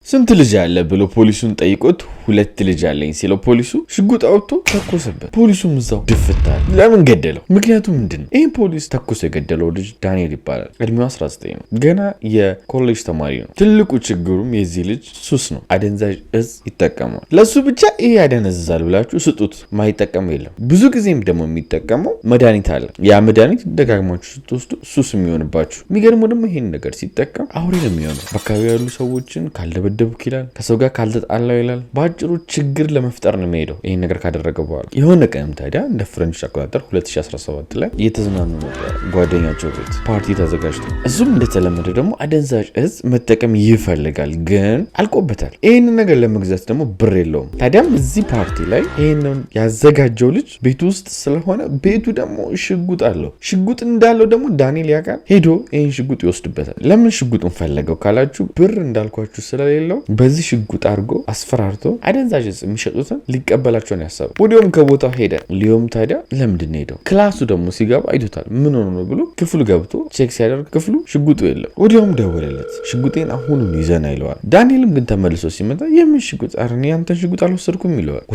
ስንት ልጅ አለ ብሎ ፖሊሱን ጠይቆት ሁለት ልጅ አለኝ ሲለው ፖሊሱ ሽጉጥ አውጥቶ ተኮሰበት። ፖሊሱም እዛው ድፍታል። ለምን ገደለው? ምክንያቱም ምንድነው? ይሄ ፖሊስ ተኮሰ የገደለው ልጅ ዳንኤል ይባላል። እድሜው 19 ነው። ገና የኮሌጅ ተማሪ ነው። ትልቁ ችግሩም የዚህ ልጅ ሱስ ነው። አደንዛዥ እጽ ይጠቀማል። ለሱ ብቻ ይሄ ያደነዝዛል ብላችሁ ስጡት፣ ማይጠቀም የለም። ብዙ ጊዜም ደግሞ የሚጠቀመው መድኃኒት አለ። ያ መድኃኒት ደጋግማችሁ ስትወስዱ ሱስ የሚሆንባችሁ። የሚገርመው ደግሞ ይሄን ነገር ሲጠቀም አውሬ ነው የሚሆነው። በአካባቢ ያሉ ሰዎችን ካልደበደብክ ይላል፣ ከሰው ጋር ካልተጣላው ይላል። በአጭሩ ችግር ለመፍጠር ነው የሚሄደው ይሄን ነገር ካደረገ በኋላ። የሆነ ቀን ታዲያ እንደ ፍረንች አቆጣጠር 2017 ላይ እየተዝናኑ ነበር ጓደኛቸው ቤት ፓርቲ ተዘጋጅቶ። እሱም እንደተለመደ ደግሞ አደንዛዥ እጽ መጠቀም ይፈልጋል፣ ግን አልቆበታል። ይህንን ነገር ለመግዛት ደግሞ ብር የለውም። ታዲያም እዚህ ፓርቲ ላይ ይህንን ያዘጋጀው ልጅ ቤቱ ውስጥ ስለሆነ ቤቱ ደግሞ ሽጉጥ አለው። ሽጉጥ እንዳለው ደግሞ ዳንኤል ያውቃል። ሄዶ ይህን ሽጉጥ ይወስድበታል። ለምን ሽጉጡን ፈለገው ካላችሁ ብር እንዳልኳችሁ ስለሌለው በዚህ ሽጉጥ አድርጎ አስፈራርቶ አደንዛዥ እጽ የሚሸጡትን ሊቀበላቸው ነው ያሰበው። ወዲያውም ከቦታው ሄደ። ሊዮም ታዲያ ለምንድን ነው ሄደው? ክላሱ ደግሞ ሲገባ አይቶታል። ምን ሆኖ ነው ብሎ ክፍሉ ገብቶ ቼክ ሲያደርግ ክፍሉ ሽጉጡ የለም። ወዲያውም ደወለለት። ሽጉጤን አሁኑን ይዘና ይለዋል። ዳንኤልም ግን ተመልሶ ሲመጣ የምን ሽጉጥ? ኧረ እኔ ያንተን ሽጉጥ አልወሰድኩም ይለዋል።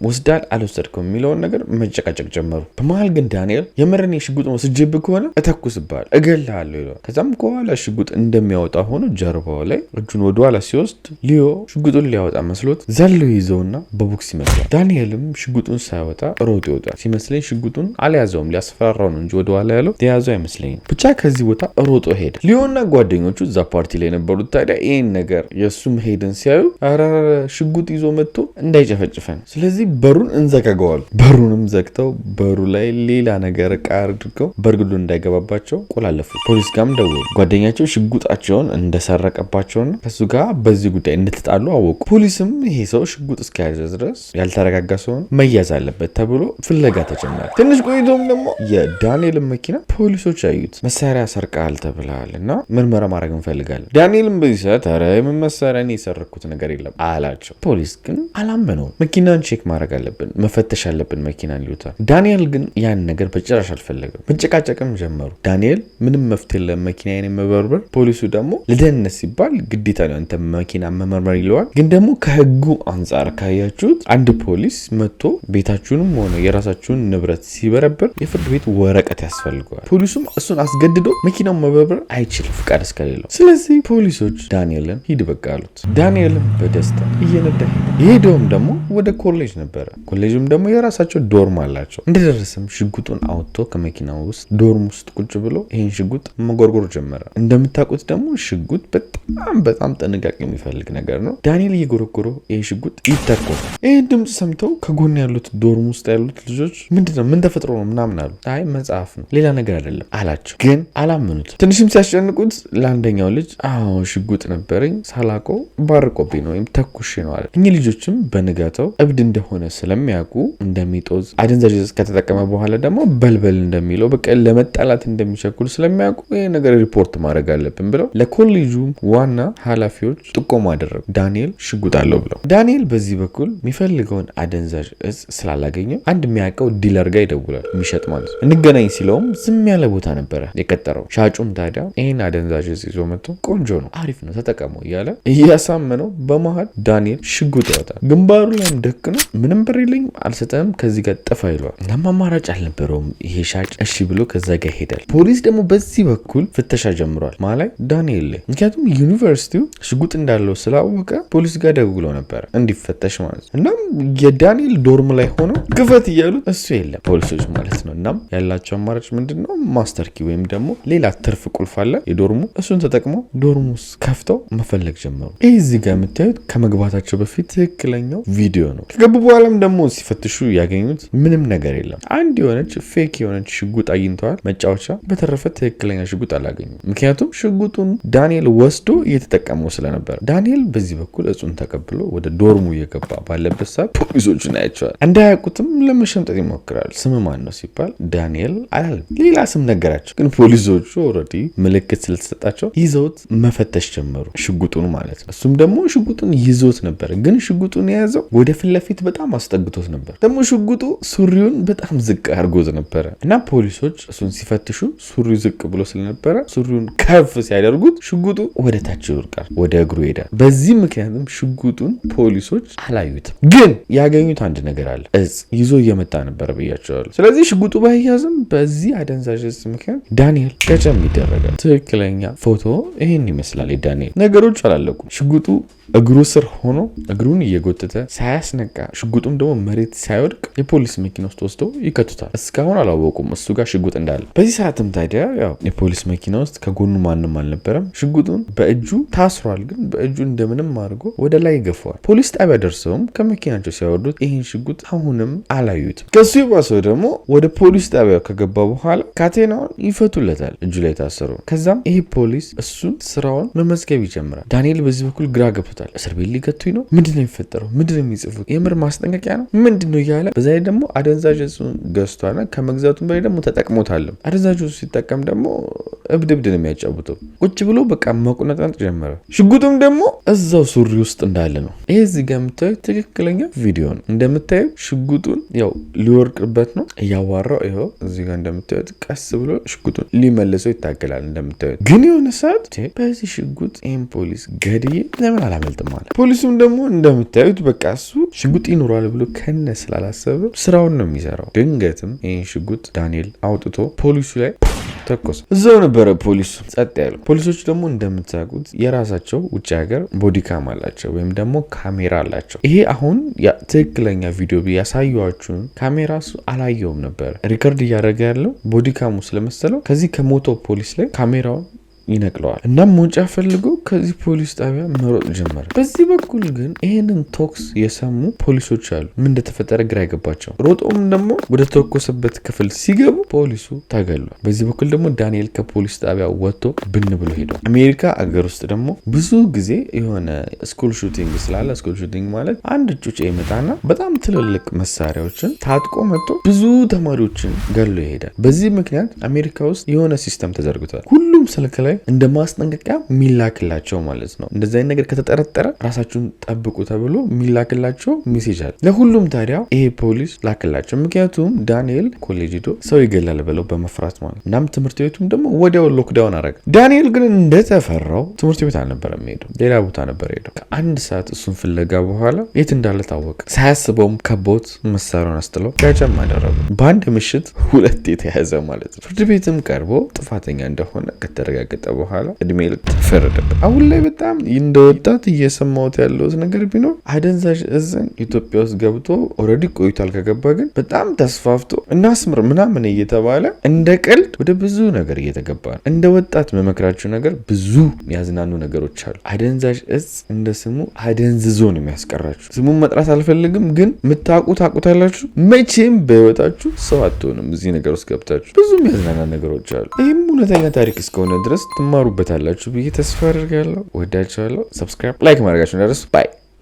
ወስዳል አልወሰድኩም የሚለውን ነገር መጨቃጨቅ ጀመሩ። በመሀል ግን ዳንኤል የምርን ሽጉጡን ወስጄብህ ከሆነ እተኩስብሃለሁ፣ እገልሃለሁ ይለዋል። ከዛም ከኋላ ሽጉጥ እንደሚያወጣ ሆኖ ጀርባው ላይ እጁን ወደኋላ ሲወስድ ሊዮ ሽጉጡን ሊያወጣ መስሎት ዘሎ ይዘውና በቦክስ ይመታል። ዳንኤልም ሽጉጡን ሳያወጣ ሮጦ ይወጣል። ሲመስለኝ ሽጉጡን አልያዘውም፣ ሊያስፈራራው ነው እንጂ ወደኋላ ያለው የያዘው አይመስለኝም። ብቻ ከዚህ ቦታ ሮጦ ሄደ። ሊዮና ጓደኞቹ እዛ ፓርቲ ላይ የነበሩት ታዲያ ይህን ነገር የእሱ መሄድን ሲያዩ ኧረ ሽጉጥ ይዞ መጥቶ እንዳይጨፈጭፈን፣ ስለዚህ በሩን እንዘጋገዋሉ። በሩንም ዘግተው በሩ ላይ ሌላ ነገር ዕቃ አድርገው በርግዶ እንዳይገባባቸው ቆላለፉ። ፖሊስ ጋርም ደወሉ። ጓደኛቸው ሽጉጣቸውን እንደሰረቀባቸውና ከሱ ጋር በዚህ ጉዳይ እንድትጣሉ አወቁ። ፖሊስም ይሄ ሰው ሽጉጥ እስከያዘ ድረስ ያልተረጋጋ ሰውን መያዝ አለበት ተብሎ ፍለጋ ተጀመረ። ትንሽ ቆይቶም ደግሞ የዳንኤልን መኪና ፖሊሶች አዩት። መሳሪያ ሰርቀሃል ተብለሃል እና ምርመራ ማድረግ እንፈልጋለን። ዳንኤልም በዚህ ሰዓት ኧረ የምን መሳሪያ እኔ የሰረኩት ነገር የለም አላቸው። ፖሊስ ግን አላመነውም። መኪናን ቼክ ማድረግ አለብን፣ መፈተሽ አለብን መኪናን ይሉታል። ዳንኤል ግን ያን ነገር በጭራሽ አልፈለገም። መጨቃጨቅም ጀመሩ። ዳንኤል ምንም መፍትሄ ለመኪናዬን የመበርበር፣ ፖሊሱ ደግሞ ለደህንነት ሲባል ግዴታ ነው አንተ መኪና መመርመር ይለዋል። ግን ደግሞ ከህጉ አንጻር ካያችሁት አንድ ፖሊስ መጥቶ ቤታችሁንም ሆነ የራሳችሁን ንብረት ሲበረብር የፍርድ ቤት ወረቀት ያስፈልገዋል። ፖሊሱም እሱን አስገድዶ መኪናውን መበርበር አይችልም ፍቃድ እስከሌለው። ስለዚህ ፖሊሶች ዳንኤልን ሂድ በቃ አሉት። ዳንኤልም በደስታ እየነዳ ሄደ። የሄደውም ደግሞ ወደ ኮሌጅ ነበረ። ኮሌጅም ደግሞ የራሳቸው ዶርም አላቸው። እንደደረሰም ሽጉጡን አውጥቶ ከመኪናው ውስጥ ዶርም ውስጥ ቁጭ ብሎ ይህን ሽጉጥ መጎርጎር ጀመረ። እንደምታውቁት ደግሞ ሽጉጥ በጣም ጥንቃቄ የሚፈልግ ነገር ነው። ዳንኤል እየጎረጎረው ይህ ሽጉጥ ይተኮሳል። ይህን ድምፅ ሰምተው ከጎን ያሉት ዶርም ውስጥ ያሉት ልጆች ምንድነው ምን ተፈጥሮ ነው ምናምን አሉ። አይ መጽሐፍ ነው ሌላ ነገር አይደለም አላቸው። ግን አላመኑት። ትንሽም ሲያስጨንቁት ለአንደኛው ልጅ አዎ ሽጉጥ ነበረኝ ሳላውቀው ባርቆብኝ ነው ወይም ተኩሼ ነው አለ። እኚህ ልጆችም በንጋታው እብድ እንደሆነ ስለሚያውቁ እንደሚጦዝ አደንዛዥ እጽ ከተጠቀመ በኋላ ደግሞ በልበል እንደሚለው በቃ ለመጣላት እንደሚቸኩል ስለሚያውቁ ይህ ነገር ሪፖርት ማድረግ አለብን ብለው ለኮሌጁ ዋና ኃላፊዎች ጥቆማ አደረጉ። ዳንኤል ሽጉጥ አለው ብለው። ዳንኤል በዚህ በኩል የሚፈልገውን አደንዛዥ እጽ ስላላገኘው አንድ የሚያውቀው ዲለር ጋር ይደውላል። የሚሸጥ ማለት ነው። እንገናኝ ሲለውም ዝም ያለ ቦታ ነበረ የቀጠረው። ሻጩም ታዲያ ይህን አደንዛዥ እጽ ይዞ መጥቶ ቆንጆ ነው፣ አሪፍ ነው፣ ተጠቀመው እያለ እያሳመነው በመሀል ዳንኤል ሽጉጥ ያወጣል። ግንባሩ ላይም ደቅ ነው። ምንም ብር የለኝም አልሰጠህም፣ ከዚህ ጋር ጠፋ ይለዋል። እናም አማራጭ አልነበረውም ይሄ ሻጭ። እሺ ብሎ ከዛ ጋር ይሄዳል። ፖሊስ ደግሞ በዚህ በኩል ፍተሻ ጀምሯል ማለት ዳንኤል ላይ። ምክንያቱም ዩኒቨርሲቲው ሽጉጥ እንዳለው ስላወቀ ፖሊስ ጋር ደውሎ ነበረ እንዲፈተሽ ማለት ነው። እናም የዳንኤል ዶርም ላይ ሆኖ ክፈት እያሉት እሱ የለም ፖሊሶች ማለት ነው። እናም ያላቸው አማራጭ ምንድነው? ማስተር ኪ ወይም ደግሞ ሌላ ትርፍ ቁልፍ አለ የዶርሙ፣ እሱን ተጠቅመው ዶርሙ ውስጥ ከፍተው መፈለግ ጀመሩ። ይህ እዚህ ጋር የምታዩት ከመግባታቸው በፊት ትክክለኛው ቪዲዮ ነው። ከገቡ በኋላም ደግሞ ሲፈትሹ ያገኙት ምንም ነገር የለም። አንድ የሆነች ፌክ የሆነች ሽጉጥ አግኝተዋል መጫወቻ። በተረፈ ትክክለኛ ሽጉጥ አላገኙም። ምክንያቱም ሽጉጡን ዳንኤል ወስዶ እየተጠቀመው ስለነበር። ዳንኤል በዚህ በኩል እጹን ተቀብሎ ወደ ዶርሙ እየገባ ባለበት ሰዓት ፖሊሶቹን አያቸዋል። እንዳያውቁትም ለመሸምጠጥ ይሞክራል። ስም ማን ነው ሲባል ዳንኤል አላለም። ሌላ ስም ነገራቸው። ግን ፖሊሶቹ ኦልሬዲ ምልክት ስለተሰጣቸው ይዘውት መፈተሽ ጀመሩ። ሽጉጡን ማለት ነው። እሱም ደግሞ ሽጉጡን ይዞት ነበር። ግን ሽጉጡን የያዘው ወደ ፊት ለፊት በጣም አስጠግቶት ነበር። ደግሞ ሽጉጡ ሱሪውን በጣም ዝቅ አድርጎት ነበረ እና ፖሊሶች እሱን ሲፈትሹ ሱሪው ዝቅ ብሎ ስለነበረ ሱሪውን ከፍ ሲያደርጉት ሽጉጡ ወደ ታች ይወርቃል። ወደ እግሩ ሄዳል። በዚህ ምክንያትም ሽጉጡን ፖሊሶች አላዩትም። ግን ያገኙት አንድ ነገር አለ። እጽ ይዞ እየመጣ ነበረ ብያቸዋለሁ። ስለዚህ ሽጉጡ ባይያዝም በዚህ አደንዛዥ እጽ ምክንያት ዳንኤል ገጨም ይደረጋል። ትክክለኛ ፎቶ ይህን ይመስላል። የዳንኤል ነገሮች አላለቁም። ሽጉጡ እግሩ ስር ሆኖ እግሩን እየጎተተ ሳያስነቃ ሽጉጡም ደግሞ መሬት ሳይወድቅ የፖሊስ መኪና ውስጥ ወስደው ይከቱታል። እስካሁን አላወቁም እሱ ጋር ሽጉጥ እንዳለ። በዚህ ሰዓትም ታዲያ ያው የፖሊስ መኪና ውስጥ ከጎኑ ማንም አልነበረም። ሽጉጡን በእጁ ታስሯል። ግን በእጁ እንደምንም አድርጎ ወደ ላይ ይገፋዋል። ፖሊስ ጣቢያ ደርሰውም ከመኪናቸው ሲያወርዱት ይህን ሽጉጥ አሁንም አላዩትም። ከሱ የባሰው ደግሞ ወደ ፖሊስ ጣቢያ ከገባ በኋላ ካቴናውን ይፈቱለታል እጁ ላይ ታሰሩ። ከዛም ይህ ፖሊስ እሱን ስራውን መመዝገብ ይጀምራል። ዳንኤል በዚህ በኩል ግራ ገብቶ እስር ቤት ሊከቱኝ ነው? ምንድነው የሚፈጠረው? ምንድነው የሚጽፉት? የምር ማስጠንቀቂያ ነው? ምንድነው እያለ በዛ ላይ ደግሞ አደንዛዥ እጹን ገዝቷልና ከመግዛቱም በላይ ደግሞ ተጠቅሞታልም። አደንዛዥ እጹ ሲጠቀም ደግሞ እብድ ነው የሚያጫውተው። ቁጭ ብሎ በቃ መቁነጠጥ ጀመረ። ሽጉጡም ደግሞ እዛው ሱሪ ውስጥ እንዳለ ነው። ይሄ እዚህ ጋር የምታዩት ትክክለኛ ቪዲዮ ነው። እንደምታዩት ሽጉጡን ያው ሊወርቅበት ነው እያዋራው። ይኸው እዚህ ጋር እንደምታዩት ቀስ ብሎ ሽጉጡን ሊመልሰው ይታገላል። እንደምታዩት ግን የሆነ ሰዓት በዚህ ሽጉጥ ይህን ፖሊስ ገድዬ ለምን አላመልጥም ማለት። ፖሊሱም ደግሞ እንደምታዩት በቃ እሱ ሽጉጥ ይኖራል ብሎ ከነ ስላላሰበ ስራውን ነው የሚሰራው። ድንገትም ይህን ሽጉጥ ዳንኤል አውጥቶ ፖሊሱ ላይ ተኮሰ። እዛው ነበረ ፖሊሱ ጸጥ ያለው። ፖሊሶች ደግሞ እንደምታውቁት የራሳቸው ውጭ ሀገር ቦዲካም አላቸው ወይም ደግሞ ካሜራ አላቸው። ይሄ አሁን ትክክለኛ ቪዲዮ ያሳየኋችሁን ካሜራ እሱ አላየውም ነበር። ሪከርድ እያደረገ ያለው ቦዲካሙ ስለመሰለው ከዚህ ከሞቶ ፖሊስ ላይ ካሜራውን ይነቅለዋል። እናም መውጫ ፈልጎ ከዚህ ፖሊስ ጣቢያ መሮጥ ጀመረ። በዚህ በኩል ግን ይህንን ቶክስ የሰሙ ፖሊሶች አሉ። ምን እንደተፈጠረ ግራ አይገባቸው። ሮጦም ደግሞ ወደ ተኮሰበት ክፍል ሲገቡ ፖሊሱ ተገሏል። በዚህ በኩል ደግሞ ዳንኤል ከፖሊስ ጣቢያ ወጥቶ ብን ብሎ ሄዷል። አሜሪካ አገር ውስጥ ደግሞ ብዙ ጊዜ የሆነ ስኩል ሹቲንግ ስላለ፣ ስኩል ሹቲንግ ማለት አንድ ጩጬ ይመጣና በጣም ትልልቅ መሳሪያዎችን ታጥቆ መጥቶ ብዙ ተማሪዎችን ገሎ ይሄዳል። በዚህ ምክንያት አሜሪካ ውስጥ የሆነ ሲስተም ተዘርግቷል። ሁሉም ስልክ ላይ እንደ ማስጠንቀቂያ ሚላክላቸው ማለት ነው። እንደዚህ አይነት ነገር ከተጠረጠረ ራሳችሁን ጠብቁ ተብሎ ሚላክላቸው ሜሴጅ አለ። ለሁሉም ታዲያ ይሄ ፖሊስ ላክላቸው። ምክንያቱም ዳንኤል ኮሌጅ ሄዶ ሰው ይገላል ብለው በመፍራት ማለት። እናም ትምህርት ቤቱም ደግሞ ወዲያው ሎክዳውን አረገ። ዳንኤል ግን እንደተፈራው ትምህርት ቤት አልነበረም ሄደው፣ ሌላ ቦታ ነበር ሄደው። ከአንድ ሰዓት እሱን ፍለጋ በኋላ የት እንዳለ ታወቀ። ሳያስበውም ከቦት መሳሪያውን አስጥለው ጋጨም አደረጉ። በአንድ ምሽት ሁለት የተያዘ ማለት ነው። ፍርድ ቤትም ቀርቦ ጥፋተኛ እንደሆነ ከተረጋገጠ በኋላ እድሜ ልክ ተፈረደበት። አሁን ላይ በጣም እንደ ወጣት እየሰማሁት ያለሁት ነገር ቢኖር አደንዛዥ እጽን ኢትዮጵያ ውስጥ ገብቶ ኦልሬዲ ቆይቷል። ከገባ ግን በጣም ተስፋፍቶ እናስምር ምናምን እየተባለ እንደ ቀልድ ወደ ብዙ ነገር እየተገባ ነው። እንደ ወጣት መመክራችሁ ነገር ብዙ የሚያዝናኑ ነገሮች አሉ። አደንዛዥ እጽ እንደ ስሙ አደንዝዞ ነው የሚያስቀራችሁ። ስሙን መጥራት አልፈልግም፣ ግን ታውቁታላችሁ። መቼም በህይወታችሁ ሰው አትሆንም። እዚህ ነገር ውስጥ ገብታችሁ ብዙ የሚያዝናና ነገሮች አሉ። ይህም እውነተኛ ታሪክ እስከሆነ ድረስ ትማሩበታላችሁ ብዬ ተስፋ አድርጋለሁ። ወዳችኋለሁ። ሰብስክራይብ፣ ላይክ ማድረጋችሁ እንዳትረሱ። ባይ